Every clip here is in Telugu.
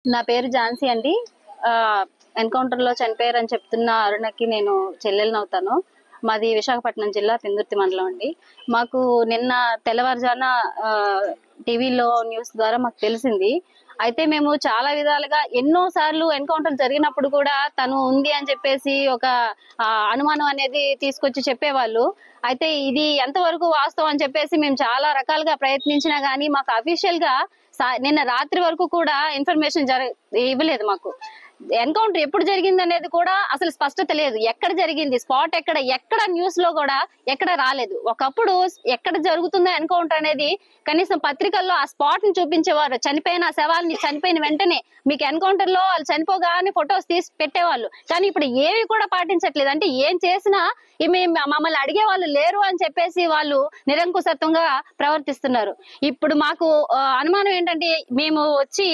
నా పేరు ఝాన్సీ అండి. ఎన్కౌంటర్ లో చనిపోయారని చెప్తున్న అరుణకి నేను చెల్లెల్ని అవుతాను. మాది విశాఖపట్నం జిల్లా పెందుర్తి మండలం అండి. మాకు నిన్న తెల్లవారుజామున టీవీలో న్యూస్ ద్వారా మాకు తెలిసింది. అయితే మేము చాలా విధాలుగా ఎన్నో సార్లు ఎన్కౌంటర్ జరిగినప్పుడు కూడా తను ఉంది అని చెప్పేసి ఒక అనుమానం అనేది తీసుకొచ్చి చెప్పేవాళ్ళు. అయితే ఇది ఎంతవరకు వాస్తవం అని చెప్పేసి మేము చాలా రకాలుగా ప్రయత్నించినా గానీ మాకు అఫీషియల్ గా నిన్న రాత్రి వరకు కూడా ఇన్ఫర్మేషన్ ఇవ్వలేదు. మాకు ఎన్కౌంటర్ ఎప్పుడు జరిగింది అనేది కూడా అసలు స్పష్టత లేదు. ఎక్కడ జరిగింది, స్పాట్ ఎక్కడ న్యూస్ లో కూడా ఎక్కడ రాలేదు. ఒకప్పుడు ఎక్కడ జరుగుతుందో ఎన్కౌంటర్ అనేది కనీసం పత్రికల్లో ఆ స్పాట్ ని చూపించేవారు. చనిపోయిన శవాల్ని చనిపోయిన వెంటనే మీకు ఎన్కౌంటర్ లో వాళ్ళు చనిపోగానే ఫొటోస్ తీసి పెట్టేవాళ్ళు. కానీ ఇప్పుడు ఏవి కూడా పాటించట్లేదు. అంటే ఏం చేసినా మమ్మల్ని అడిగే వాళ్ళు లేరు అని చెప్పేసి వాళ్ళు నిరంకుశత్వంగా ప్రవర్తిస్తున్నారు. ఇప్పుడు మాకు అనుమానం ఏంటంటే మేము వచ్చి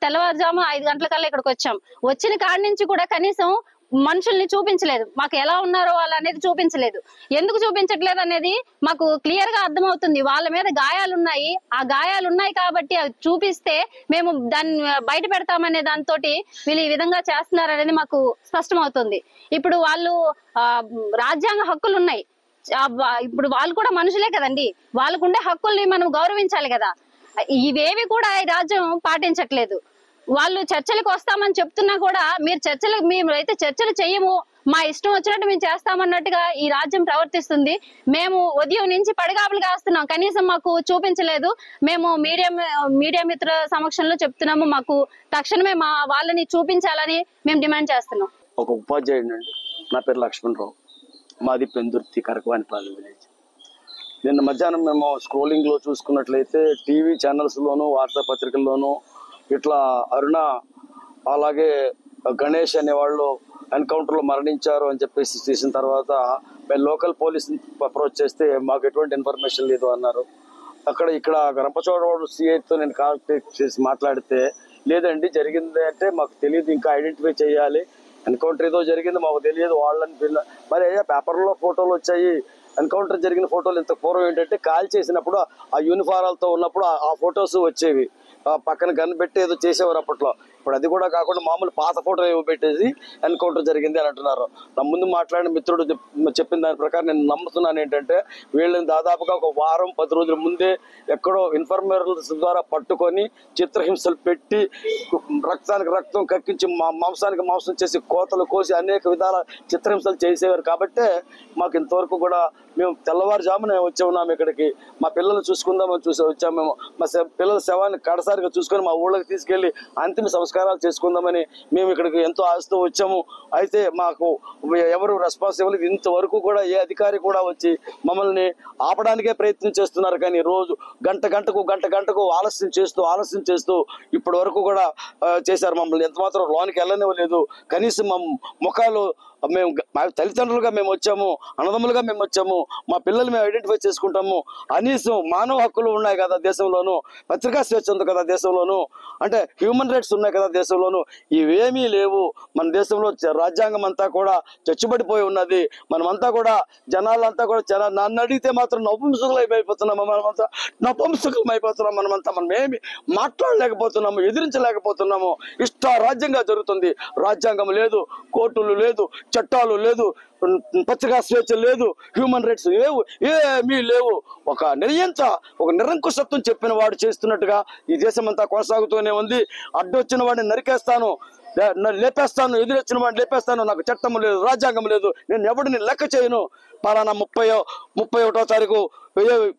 తెల్లవారుజాము 5 గంటలకల్లా ఇక్కడికి వచ్చాం. వచ్చిన కాడి నుంచి కూడా కనీసం మనుషుల్ని చూపించలేదు. మాకు ఎలా ఉన్నారో వాళ్ళు అనేది చూపించలేదు. ఎందుకు చూపించట్లేదు అనేది మాకు క్లియర్ గా అర్థమవుతుంది. వాళ్ళ మీద గాయాలు ఉన్నాయి. ఆ గాయాలు ఉన్నాయి కాబట్టి అవి చూపిస్తే మేము దాన్ని బయట పెడతామనే దాంతో వీళ్ళు ఈ విధంగా చేస్తున్నారు అనేది మాకు స్పష్టమవుతుంది. ఇప్పుడు వాళ్ళు రాజ్యాంగ హక్కులు ఉన్నాయి. ఇప్పుడు వాళ్ళు కూడా మనుషులే కదండి. వాళ్ళకుండే హక్కుల్ని మనం గౌరవించాలి కదా. ఇవేవి కూడా ఈ రాజ్యం పాటించట్లేదు. వాళ్ళు చర్చలకు వస్తామని చెప్తున్నా కూడా మేము అయితే చర్చలు చెయ్యము, మా ఇష్టం వచ్చినట్టు మేము చేస్తామన్నట్టుగా ఈ రాజ్యం ప్రవర్తిస్తుంది. మేము ఉదయం నుంచి పడిగాపులు కాస్తున్నాం, కనీసం మాకు చూపించలేదు. మేము మీడియా మిత్రుల సమక్షంలో చెప్తున్నాము, మాకు తక్షణమే మా వాళ్ళని చూపించాలని మేము డిమాండ్ చేస్తున్నాం. ఒక ఉపాధ్యాయుడు అండి, నా పేరు లక్ష్మణరావు, మాది పెందుర్తి కరకవానిపాలెం విలేజ్. నిన్న మధ్యాహ్నం మేము స్క్రోలింగ్ లో చూసుకున్నట్లయితే టీవీ ఛానల్స్ లోను వార్తా పత్రికల్లోనూ ఇట్లా అరుణ అలాగే గణేష్ అనే వాళ్ళు ఎన్కౌంటర్ లో మరణించారు అని చెప్పేసి చేసిన తర్వాత మేము లోకల్ పోలీస్ అప్రోచ్ చేస్తే మాకు ఎటువంటి ఇన్ఫర్మేషన్ లేదు అన్నారు. ఇక్కడ రంపచోడవరం సిఐతో నేను కాంటాక్ట్ చేసి మాట్లాడితే లేదండి జరిగింది అంటే మాకు తెలియదు, ఇంకా ఐడెంటిఫై చేయాలి, ఎన్కౌంటర్ ఏదో జరిగింది మాకు తెలియదు వాళ్ళని మరి అయ్యా పేపర్లో ఫోటోలు వచ్చాయి. ఎన్కౌంటర్ జరిగిన ఫోటోలు ఇంత పూర్వం ఏంటంటే కాల్ చేసినప్పుడు ఆ యూనిఫారాలతో ఉన్నప్పుడు ఆ ఫొటోస్ వచ్చేవి, పక్కన గన్ పెట్టి ఏదో చేసేవారు అప్పట్లో. ఇప్పుడు అది కూడా కాకుండా మామూలు పాత ఫోటో ఏమో పెట్టేసి ఎన్కౌంటర్ జరిగింది అని అంటున్నారు. నా ముందు మాట్లాడిన మిత్రుడు చెప్పిన దాని ప్రకారం నేను నమ్ముతున్నాను ఏంటంటే వీళ్ళని దాదాపుగా ఒక వారం 10 రోజుల ముందే ఎక్కడో ఇన్ఫర్మర్స్ ద్వారా పట్టుకొని చిత్రహింసలు పెట్టి రక్తానికి రక్తం కక్కించి మాంసానికి మాంసం చేసి కోతలు కోసి అనేక విధాల చిత్రహింసలు చేసేవారు. కాబట్టే మాకు ఇంతవరకు కూడా మేము తెల్లవారుజామున వచ్చి ఉన్నాము ఇక్కడికి. మా పిల్లల్ని చూసుకుందామని వచ్చాము. మేము మా పిల్లల శవాన్ని కడసారిగా చూసుకొని మా ఊళ్ళకి తీసుకెళ్లి అంతిమ సంస్కారాలు చేసుకుందామని మేము ఇక్కడికి ఎంతో ఆశతో వచ్చాము. అయితే మాకు ఎవరు రెస్పాన్స్ ఇవ్వలేదు. ఇంతవరకు కూడా ఏ అధికారి కూడా వచ్చి మమ్మల్ని ఆపడానికే ప్రయత్నం చేస్తున్నారు. కానీ రోజు గంట గంటకు ఆలస్యం చేస్తూ ఇప్పటి వరకు కూడా చేశారు. మమ్మల్ని ఎంత మాత్రం లోనికి వెళ్ళనివ్వలేదు. కనీసం మా ముఖాలు మా తల్లిదండ్రులుగా మేము వచ్చాము, అన్నదమ్ములుగా మేము వచ్చాము, మా పిల్లలు మేము ఐడెంటిఫై చేసుకుంటాము, కనీసం మానవ హక్కులు ఉన్నాయి కదా దేశంలోను, పత్రికా స్వేచ్ఛ ఉంది కదా దేశంలోను, అంటే హ్యూమన్ రైట్స్ ఉన్నాయి కదా దేశంలోను, ఇవేమీ లేవు. మన దేశంలో రాజ్యాంగం అంతా కూడా చచ్చుబడిపోయి ఉన్నది. మనమంతా కూడా జనాలంతా కూడా నన్ను అడిగితే మాత్రం నపుంసకులమైపోతున్నాము. మనమేమి మాట్లాడలేకపోతున్నాము, ఎదిరించలేకపోతున్నాము. రాజ్యంగా జరుగుతుంది. రాజ్యాంగం లేదు, కోర్టులు లేదు, చట్టాలు లేదు, పత్రికా స్వేచ్ఛ లేదు, హ్యూమన్ రైట్స్ ఏమీ లేవు. ఒక నిరంకుశత్వం చెప్పిన వాడు చేస్తున్నట్టుగా ఈ దేశం అంతా కొనసాగుతూనే ఉంది. అడ్డొచ్చిన వాడిని నరికేస్తాను, లేపేస్తాను, ఎదురొచ్చిన వాడిని లేపేస్తాను, నాకు చట్టం లేదు, రాజ్యాంగం లేదు, నేను ఎవడిని లెక్క చేయను, పలానా 31వ తారీఖు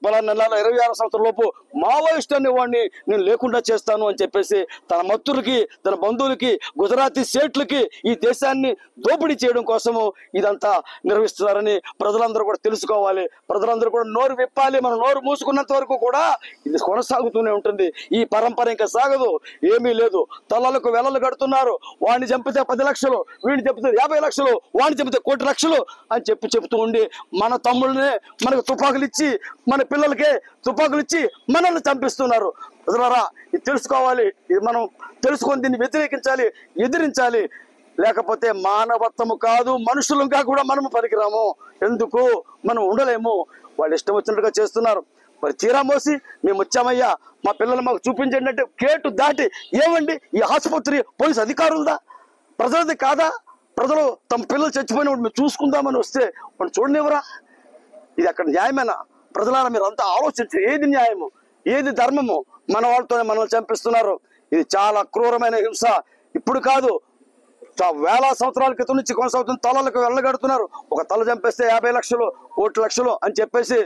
పలానా నెల 26వ సంవత్సరం లోపు మావోయిస్ట్ అనే వాడిని నేను లేకుండా చేస్తాను అని చెప్పేసి తన మత్తులకి, తన బంధువులకి, గుజరాతీ సేట్లకి ఈ దేశాన్ని దోపిడీ చేయడం కోసము ఇదంతా నిర్వహిస్తున్నారని ప్రజలందరూ కూడా తెలుసుకోవాలి. ప్రజలందరూ కూడా నోరు విప్పాలి. మనం నోరు మూసుకున్నంత వరకు కూడా ఇది కొనసాగుతూనే ఉంటుంది. ఈ పరంపర ఇంకా సాగదు. ఏమీ లేదు. తలలకు వెలలు కడుతున్నారు. వాడిని చంపితే 10 లక్షలు, వీడిని చంపితే 50 లక్షలు, వాడిని చంపితే 1 కోటి లక్షలు అని చెప్తూ ఉండి మన తమ్ముళ్ళనే మనకు తుపాకులు ఇచ్చి, మన పిల్లలకే తుపాకులు ఇచ్చి మనల్ని చంపిస్తున్నారు. ప్రజలారా ఇది తెలుసుకోవాలి. ఇది మనం తెలుసుకొని దీన్ని వ్యతిరేకించాలి, ఎదిరించాలి. లేకపోతే మానవత్వము కాదు, మనుషులంగా కూడా మనము పనికిరాము. ఎందుకు మనం ఉండలేము. వాళ్ళు ఇష్టం వచ్చినట్టుగా చేస్తున్నారు. మరి చీరా మోసి మేము వచ్చామయ్యా మా పిల్లలు మాకు చూపించండి అంటే గేటు దాటి ఏమండి ఈ ఆసుపత్రి పోలీసు అధికారులదా, ప్రజలది కాదా? ప్రజలు తమ పిల్లలు చచ్చిపోయినప్పుడు మేము చూసుకుందామని వస్తే మనం చూడనివ్వరా? ఇది అక్కడ న్యాయమేనా? ప్రజలారా మీరు అంతా ఆలోచించి ఏది న్యాయము, ఏది ధర్మము? మన వాళ్ళతోనే మనల్ని చంపిస్తున్నారు. ఇది చాలా క్రూరమైన హింస. ఇప్పుడు కాదు, వేల సంవత్సరాల క్రితం నుంచి కొనసాగుతున్న తలలకు వెళ్ళగడుతున్నారు. ఒక తల చంపేస్తే 50 లక్షలు, 1 లక్షలు అని చెప్పేసి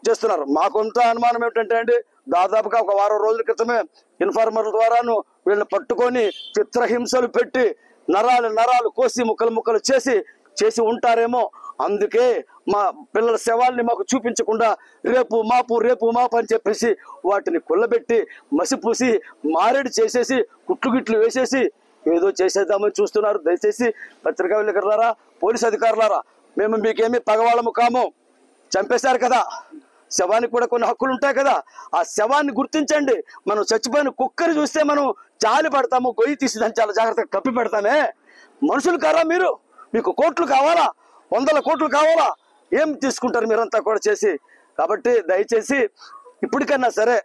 చేస్తున్నారు. మాకొంత అనుమానం ఏమిటంటే అండి, దాదాపుగా ఒక వారం రోజుల క్రితమే ఇన్ఫార్మర్ల ద్వారాను వీళ్ళని పట్టుకొని చిత్రహింసలు పెట్టి నరాలు కోసి ముక్కలు చేసి ఉంటారేమో. అందుకే మా పిల్లల శవాల్ని మాకు చూపించకుండా రేపు మాపు అని చెప్పేసి వాటిని కుళ్ళబెట్టి మసిపూసి మారేడు చేసేసి గుట్లు వేసేసి ఏదో చేసేద్దామని చూస్తున్నారు. దయచేసి పత్రికా విలేకరులారా, పోలీసు అధికారులారా, మేము మీకేమీ పగవాళ్ళము కాము. చంపేశారు కదా, శవానికి కూడా కొన్ని హక్కులు ఉంటాయి కదా, ఆ శవాన్ని గుర్తించండి. మనం చచ్చిపోయిన కుక్కని చూస్తే మనం జాలి పడతాము, గొయ్యి తీసి దాన్ని చాలా జాగ్రత్తగా కప్పి పెడతామే. మనుషులు కారా మీరు? మీకు కోట్లు కావాలా, 100 కోట్లు కావాలా? ఏం తీసుకుంటారు మీరంతా కూడా చేసి? కాబట్టి దయచేసి ఇప్పటికైనా సరే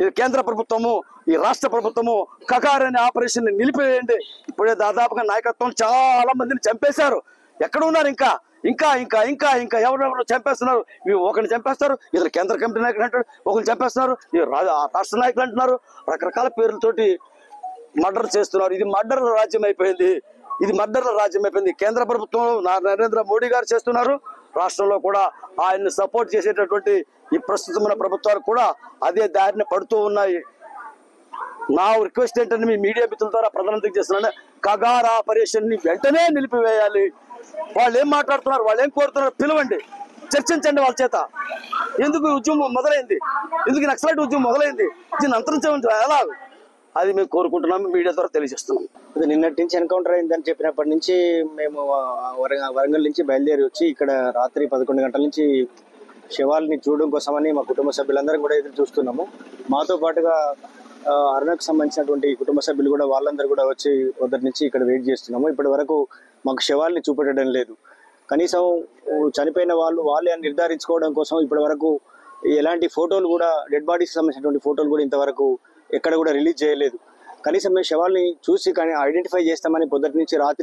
ఈ కేంద్ర ప్రభుత్వము, ఈ రాష్ట్ర ప్రభుత్వము కకార్ అనే ఆపరేషన్ ని నిలిపివేయండి. ఇప్పుడే దాదాపుగా నాయకత్వం చాలా మందిని చంపేశారు. ఎక్కడ ఉన్నారు? ఇంకా ఎవరెవరు చంపేస్తున్నారు. ఒకరిని చంపేస్తారు, ఇద్దరు కేంద్ర కమిటీ నాయకులు అంటారు, ఒకరిని చంపేస్తున్నారు, రాష్ట్ర నాయకులు అంటున్నారు, రకరకాల పేర్లతోటి మర్డర్ చేస్తున్నారు. ఇది మర్డర్ల రాజ్యం అయిపోయింది. కేంద్ర ప్రభుత్వం నరేంద్ర మోడీ గారు చేస్తున్నారు. రాష్ట్రంలో కూడా ఆయన్ని సపోర్ట్ చేసేటటువంటి ఈ ప్రస్తుతమైన ప్రభుత్వాలు కూడా అదే దారిని పడుతూ ఉన్నాయి. నా రిక్వెస్ట్ ఏంటంటే మీ మీడియా మిత్రుల ద్వారా ప్రధానంగా చేస్తున్నాను, కగార్ ఆపరేషన్ ని వెంటనే నిలిపివేయాలి. వాళ్ళు ఏం మాట్లాడుతున్నారు, వాళ్ళు ఏం కోరుతున్నారు పిలవండి, చర్చించండి వాళ్ళ చేత. ఎందుకు ఉద్యమం మొదలైంది, ఎందుకు నక్సలైట్ ఉద్యమం మొదలైంది, దీన్ని అంతరించడం ఎలా, అది మేము కోరుకుంటున్నాము, మీడియా ద్వారా తెలియజేస్తున్నాం. నిన్నటి నుంచి ఎన్కౌంటర్ అయిందని చెప్పినప్పటి నుంచి మేము వరంగల్ నుంచి బయలుదేరి వచ్చి ఇక్కడ రాత్రి 11 గంటల నుంచి శవాల్ని చూడడం కోసమని మా కుటుంబ సభ్యులందరం కూడా ఎదురు చూస్తున్నాము. మాతో పాటుగా అరుణకు సంబంధించినటువంటి కుటుంబ సభ్యులు కూడా వాళ్ళందరూ కూడా వచ్చి మొదటి నుంచి ఇక్కడ వెయిట్ చేస్తున్నాము. ఇప్పటి వరకు మాకు శవాల్ని చూపెట్టడం లేదు. కనీసం చనిపోయిన వాళ్ళే అని నిర్ధారించుకోవడం కోసం ఇప్పటి వరకు ఎలాంటి ఫోటోలు కూడా, డెడ్ బాడీకి సంబంధించినటువంటి ఫోటోలు కూడా ఇంతవరకు ఎక్కడ కూడా రిలీజ్ చేయలేదు. కనీసం మేము శవాల్ని చూసి కానీ ఐడెంటిఫై చేస్తామని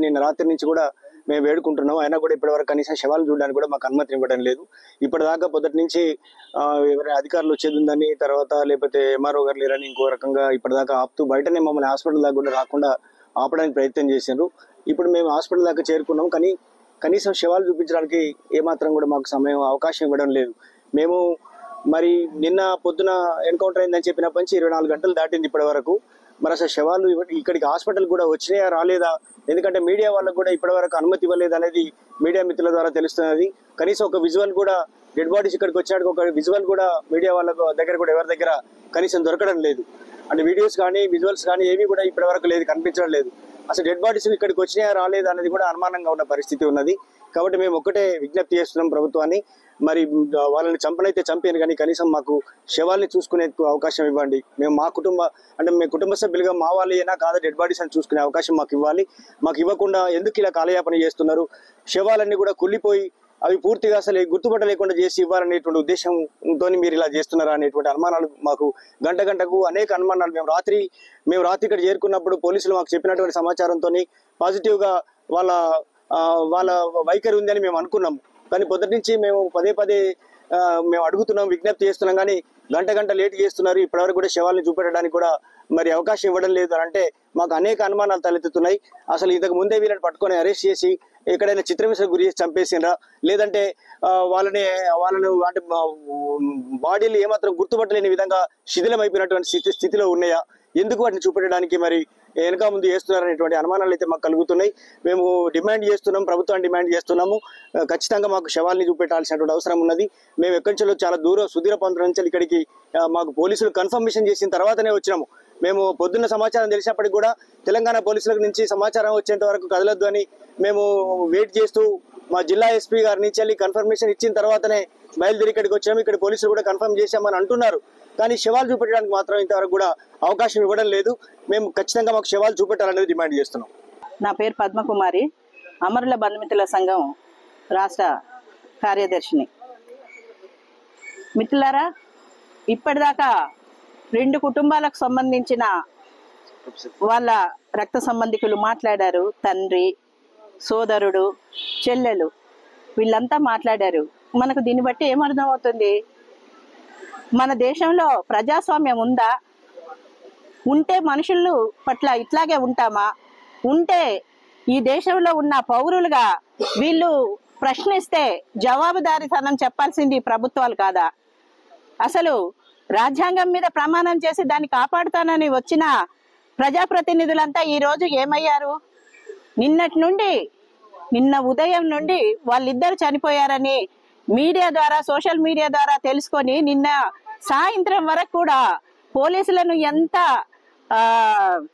నిన్న రాత్రి నుంచి కూడా మేము వేడుకుంటున్నాం. అయినా కూడా ఇప్పటివరకు కనీసం శవాలు చూడడానికి కూడా మాకు అనుమతి ఇవ్వడం లేదు. ఇప్పటిదాకా పొద్దుటి నుంచి ఎవరైనా అధికారులు వచ్చేది ఉందని, తర్వాత లేకపోతే ఎంఆర్ఓ గారు లేరని ఇంకో రకంగా ఇప్పటిదాకా ఆపుతూ బయటనే మమ్మల్ని హాస్పిటల్ దాకా కూడా రాకుండా ఆపడానికి ప్రయత్నం చేశారు. ఇప్పుడు మేము హాస్పిటల్ దాకా చేరుకున్నాం, కానీ కనీసం శవాలు చూపించడానికి ఏమాత్రం కూడా మాకు అవకాశం ఇవ్వడం లేదు. మేము మరి నిన్న పొద్దున ఎన్కౌంటర్ అయిందని చెప్పినప్పటి నుంచి 24 గంటలు దాటింది ఇప్పటి వరకు. మరి అసలు శవాలు ఇక్కడికి హాస్పిటల్ కూడా వచ్చినాయా రాలేదా, ఎందుకంటే మీడియా వాళ్ళకు కూడా ఇప్పటి వరకు అనుమతి ఇవ్వలేదు అనేది మీడియా మిత్రుల ద్వారా తెలుస్తున్నది. కనీసం ఒక విజువల్ కూడా, డెడ్ బాడీస్ ఇక్కడికి వచ్చాడు ఒక విజువల్ కూడా మీడియా వాళ్ళ దగ్గర కూడా ఎవరి దగ్గర కనీసం దొరకడం లేదు. అంటే వీడియోస్ కానీ విజువల్స్ కానీ ఏవి కూడా ఇప్పటి వరకు లేదు, కనిపించడం లేదు. అసలు డెడ్ బాడీస్ ఇక్కడికి వచ్చినాయా రాలేదా అనేది కూడా అనుమానంగా ఉన్న పరిస్థితి ఉన్నది. కాబట్టి మేము ఒకటే విజ్ఞప్తి చేస్తున్నాం ప్రభుత్వాన్ని, మరి వాళ్ళని చంపనైతే చంపాను కానీ కనీసం మాకు శవాల్ని చూసుకునే అవకాశం ఇవ్వండి. మేము కుటుంబ సభ్యులుగా మా వాళ్ళైనా కాదా డెడ్ బాడీస్ అని చూసుకునే అవకాశం మాకు ఇవ్వాలి. మాకు ఇవ్వకుండా ఎందుకు ఇలా కాలయాపన చేస్తున్నారు? శవాలన్నీ కూడా కుళ్ళిపోయి అవి పూర్తిగా అసలు గుర్తుపట్ట లేకుండా చేసి ఇవ్వాలనేటువంటి ఉద్దేశంతో మీరు ఇలా చేస్తున్నారా అనేటువంటి అనుమానాలు మాకు గంటకు అనేక అనుమానాలు. మేము రాత్రి ఇక్కడ చేరుకున్నప్పుడు పోలీసులు మాకు చెప్పినటువంటి సమాచారంతో పాజిటివ్గా వాళ్ళ వైఖరి ఉందని మేము అనుకున్నాం. కానీ పొద్దుటి నుంచి మేము పదే మేము అడుగుతున్నాం, విజ్ఞప్తి చేస్తున్నాం, కానీ గంట లేట్ చేస్తున్నారు. ఇప్పటివరకు కూడా శవాలను చూపెట్టడానికి కూడా మరి అవకాశం ఇవ్వడం లేదు అని అంటే మాకు అనేక అనుమానాలు తలెత్తుతున్నాయి. అసలు ఇంతకు ముందే వీళ్ళని పట్టుకొని అరెస్ట్ చేసి ఎక్కడైనా చిత్రహింసకు గురి చేసి చంపేసిండ్రా, లేదంటే వాళ్ళని అంటే బాడీలు ఏమాత్రం గుర్తుపట్టలేని విధంగా శిథిలం అయిపోయినటువంటి స్థితిలో ఉన్నాయా, ఎందుకు వాటిని చూపెట్టడానికి మరి వెనక ముందు చేస్తున్నారనేటువంటి అనుమానాలు అయితే మాకు కలుగుతున్నాయి. మేము డిమాండ్ చేస్తున్నాం, ప్రభుత్వాన్ని డిమాండ్ చేస్తున్నాము, ఖచ్చితంగా మాకు శవాల్ని చూపెట్టాల్సినటువంటి అవసరం ఉన్నది. మేము ఎక్కడి నుంచో చాలా సుదీర ప్రాంతం నుంచి ఇక్కడికి మాకు పోలీసులు కన్ఫర్మేషన్ చేసిన తర్వాతనే వచ్చినాము. మేము పొద్దున్న సమాచారం తెలిసినప్పటికి కూడా తెలంగాణ పోలీసుల నుంచి సమాచారం వచ్చేంత వరకు కదలొద్దు అని మేము వెయిట్ చేస్తూ మా జిల్లా ఎస్పీ గారి నుంచి వెళ్ళి కన్ఫర్మేషన్ ఇచ్చిన తర్వాతనే బయలుదేరి ఇక్కడికి వచ్చాము. ఇక్కడ పోలీసులు కూడా కన్ఫర్మ్ చేశామని అంటున్నారు, కానీ శవాలు చూపెట్టడానికి మాత్రం ఇంతవరకు కూడా అవకాశం ఇవ్వడం లేదు. మేము ఖచ్చితంగా మాకు శవాలు చూపెట్టాలనేది డిమాండ్ చేస్తున్నాం. నా పేరు పద్మకుమారి, అమరుల బంధుమిత్రుల సంఘం రాష్ట్ర కార్యదర్శిని. మిత్రులారా, ఇప్పటిదాకా 2 కుటుంబాలకు సంబంధించిన వాళ్ళ రక్త సంబంధికులు మాట్లాడారు. తండ్రి, సోదరుడు, చెల్లెలు వీళ్ళంతా మాట్లాడారు. మనకు దీన్ని బట్టి ఏమర్థం అవుతుంది? మన దేశంలో ప్రజాస్వామ్యం ఉందా? ఉంటే మనుషులు పట్ల ఇట్లాగే ఉంటామా? ఉంటే ఈ దేశంలో ఉన్న పౌరులుగా వీళ్ళు ప్రశ్నిస్తే జవాబుదారీతనం చెప్పాల్సింది ప్రభుత్వాలు కాదా? అసలు రాజ్యాంగం మీద ప్రమాణం చేసి దాన్ని కాపాడుతానని వచ్చిన ప్రజాప్రతినిధులంతా ఈ రోజు ఏమయ్యారు? నిన్న ఉదయం నుండి వాళ్ళిద్దరు చనిపోయారని మీడియా ద్వారా, సోషల్ మీడియా ద్వారా తెలుసుకొని నిన్న సాయంత్రం వరకు కూడా పోలీసులను ఎంత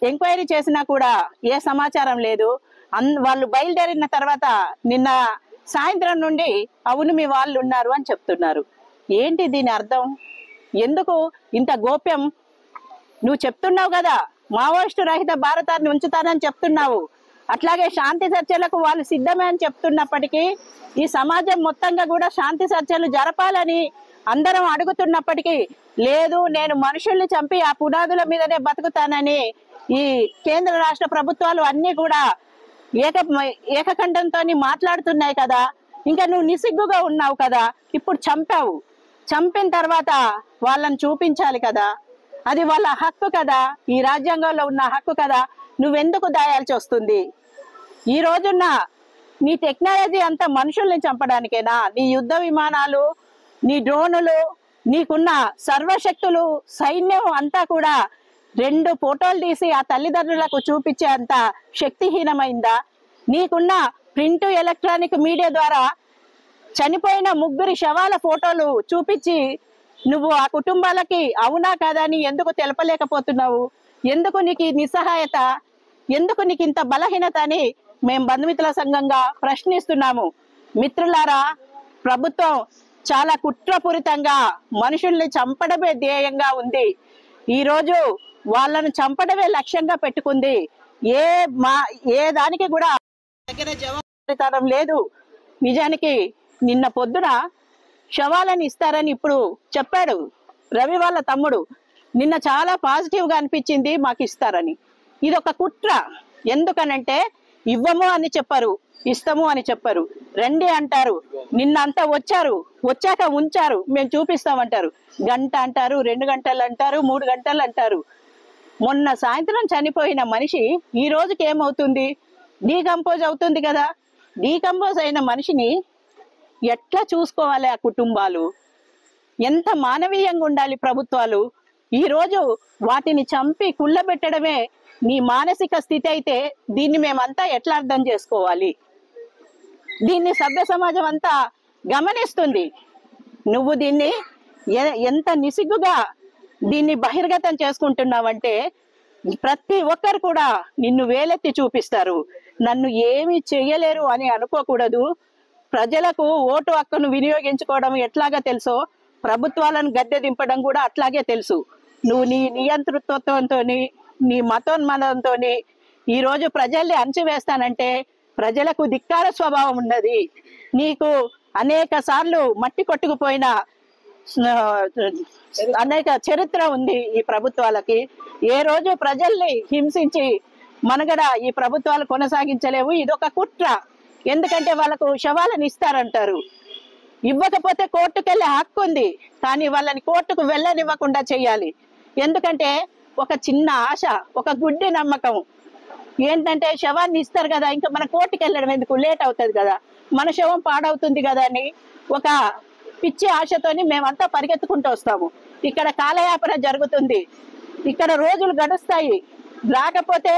ఎంక్వైరీ చేసినా కూడా ఏ సమాచారం లేదు. వాళ్ళు బయలుదేరిన తర్వాత నిన్న సాయంత్రం నుండి అవును మీ వాళ్ళు ఉన్నారు అని చెప్తున్నారు. ఏంటి దీని అర్థం? ఎందుకు ఇంత గోప్యం? నువ్వు చెప్తున్నావు కదా మావోయిస్టు రహిత భారతాన్ని ఉంచుతానని చెప్తున్నావు. అట్లాగే శాంతి చర్చలకు వాళ్ళు సిద్ధమే అని చెప్తున్నప్పటికీ ఈ సమాజం మొత్తంగా కూడా శాంతి చర్చలు జరపాలని అందరం అడుగుతున్నప్పటికీ లేదు, నేను మనుషుల్ని చంపి ఆ పునాదుల మీదనే బతుకుతానని ఈ కేంద్ర రాష్ట్ర ప్రభుత్వాలు అన్ని కూడా ఏకకంఠంతో మాట్లాడుతున్నాయి కదా. ఇంకా నువ్వు నిసిగ్గుగా ఉన్నావు కదా. ఇప్పుడు చంపావు, చంపిన తర్వాత వాళ్ళని చూపించాలి కదా. అది వాళ్ళ హక్కు కదా, ఈ రాజ్యాంగంలో ఉన్న హక్కు కదా. నువ్వెందుకు దాయాల్సి వస్తుంది? ఈ రోజున్న నీ టెక్నాలజీ అంతా మనుషుల్ని చంపడానికేనా? నీ యుద్ధ విమానాలు, నీ డ్రోనులు, నీకున్న సర్వశక్తులు, సైన్యం అంతా కూడా 2 ఫోటోలు తీసి ఆ తల్లిదండ్రులకు చూపించే అంత శక్తిహీనమైందా? నీకున్న ప్రింట్, ఎలక్ట్రానిక్ మీడియా ద్వారా చనిపోయిన 3 శవాల ఫోటోలు చూపించి నువ్వు ఆ కుటుంబాలకి అవునా కాదా అని ఎందుకు తెలపలేకపోతున్నావు? ఎందుకు నీకు నిస్సహాయత? ఎందుకు నీకు ఇంత బలహీనత అని మేము బంధుమిత్రుల సంఘంగా ప్రశ్నిస్తున్నాము. మిత్రులారా, ప్రభుత్వం చాలా కుట్రపూరితంగా మనుషుల్ని చంపడమే ధ్యేయంగా ఉంది. ఈరోజు వాళ్ళను చంపడమే లక్ష్యంగా పెట్టుకుంది. ఏ దానికి కూడా దగ్గర జవాబుదారీతనం లేదు. నిజానికి నిన్న పొద్దున శవాలను ఇస్తారని ఇప్పుడు చెప్పాడు రవి వాళ్ళ తమ్ముడు. నిన్న చాలా పాజిటివ్ గా అనిపించింది మాకు ఇస్తారని. ఇది ఒక కుట్ర. ఎందుకనంటే ఇవ్వము అని చెప్పరు, ఇస్తాము అని చెప్పరు. రండి అంటారు, నిన్న అంతా వచ్చారు, వచ్చాక ఉంచారు, మేము చూపిస్తామంటారు. గంట అంటారు, 2 గంటలు అంటారు, 3 గంటలు అంటారు. మొన్న సాయంత్రం చనిపోయిన మనిషి ఈ రోజుకి ఏమవుతుంది? డీకంపోజ్ అవుతుంది కదా. డీకంపోజ్ అయిన మనిషిని ఎట్లా చూసుకోవాలి ఆ కుటుంబాలు? ఎంత మానవీయంగా ఉండాలి ప్రభుత్వాలు? ఈ రోజు వాటిని చంపి కుళ్ళబెట్టడమే నీ మానసిక స్థితి అయితే దీన్ని మేమంతా ఎట్లా అర్థం చేసుకోవాలి? దీన్ని సభ్య సమాజం అంతా గమనిస్తుంది. నువ్వు దీన్ని ఎంత నిసిగ్గుగా దీన్ని బహిర్గతం చేసుకుంటున్నావంటే ప్రతి ఒక్కరు కూడా నిన్ను వేలెత్తి చూపిస్తారు. నన్ను ఏమీ చెయ్యలేరు అని అనుకోకూడదు. ప్రజలకు ఓటు హక్కును వినియోగించుకోవడం ఎట్లాగా తెలుసో ప్రభుత్వాలను గద్దె దింపడం కూడా అట్లాగే తెలుసు. నువ్వు నీ నియంతృత్వంతో, నీ మతోన్మాదంతో ఈ రోజు ప్రజల్ని అణచివేస్తానంటే ప్రజలకు ధిక్కార స్వభావం ఉన్నది. నీకు అనేక సార్లు మట్టి కొట్టుకుపోయిన అనేక చరిత్ర ఉంది ఈ ప్రభుత్వాలకి. ఏ రోజు ప్రజల్ని హింసించి మనగడ ఈ ప్రభుత్వాలు కొనసాగించలేవు. ఇదొక కుట్ర. ఎందుకంటే వాళ్ళకు శవాలను ఇస్తారంటారు. ఇవ్వకపోతే కోర్టుకు వెళ్ళే హక్కు ఉంది, కానీ వాళ్ళని కోర్టుకు వెళ్ళనివ్వకుండా చెయ్యాలి. ఎందుకంటే ఒక చిన్న ఆశ, ఒక గుడ్డి నమ్మకం ఏంటంటే శవాన్ని ఇస్తారు కదా, ఇంకా మన కోర్టుకు వెళ్ళడం ఎందుకు, లేట్ అవుతుంది కదా, మన శవం పాడవుతుంది కదా అని ఒక పిచ్చి ఆశతోని మేమంతా పరిగెత్తుకుంటూ వస్తాము. ఇక్కడ కాలయాపన జరుగుతుంది, ఇక్కడ రోజులు గడుస్తాయి. రాకపోతే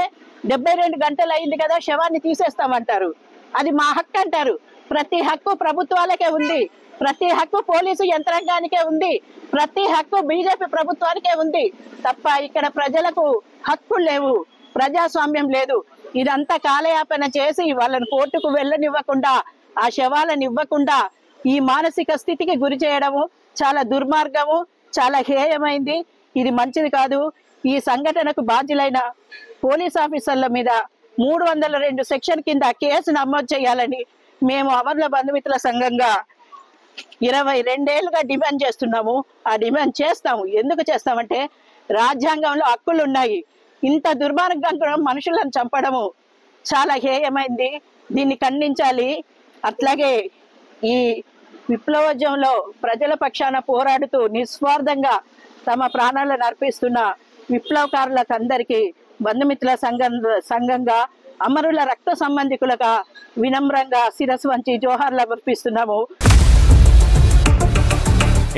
72 గంటలు అయింది కదా శవాన్ని తీసేస్తామంటారు. అది మా హక్కు అంటారు. ప్రతి హక్కు ప్రభుత్వాలకే ఉంది, ప్రతి హక్కు పోలీసు యంత్రాంగానికే ఉంది, ప్రతి హక్కు బీజేపీ ప్రభుత్వానికే ఉంది తప్ప ఇక్కడ ప్రజలకు హక్కులు లేవు, ప్రజాస్వామ్యం లేదు. ఇదంతా కాలయాపన చేసి వాళ్ళని కోర్టుకు వెళ్ళనివ్వకుండా, ఆ శవాలను ఇవ్వకుండా ఈ మానసిక స్థితికి గురి చేయడము చాలా దుర్మార్గము, చాలా హేయమైంది. ఇది మంచిది కాదు. ఈ సంఘటనకు బాధ్యులైన పోలీస్ ఆఫీసర్ల మీద 302 సెక్షన్ కింద కేసు నమోదు చేయాలని మేము అమరుల బంధుమిత్రుల సంఘంగా 22 ఏళ్ళుగా డిమాండ్ చేస్తున్నాము. ఆ డిమాండ్ చేస్తాము. ఎందుకు చేస్తామంటే రాజ్యాంగంలో హక్కులు ఉన్నాయి. ఇంత దుర్మార్గంగా మనుషులను చంపడము చాలా హేయమైంది. దీన్ని ఖండించాలి. అట్లాగే ఈ విప్లవోద్యమంలో ప్రజల పక్షాన పోరాడుతూ నిస్వార్థంగా తమ ప్రాణాలను అర్పిస్తున్న విప్లవకారులకు అందరికీ బంధుమిత్రుల సంఘంగా అమరుల రక్త సంబంధికులుగా వినమ్రంగా శిరస్సు వంచి జోహార్లు అర్పిస్తున్నాము.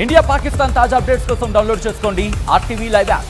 ఇండియా పాకిస్తాన్ తాజా అప్డేట్స్ కోసం డౌన్లోడ్ చేసుకోండి RTV లైవ్ యాప్.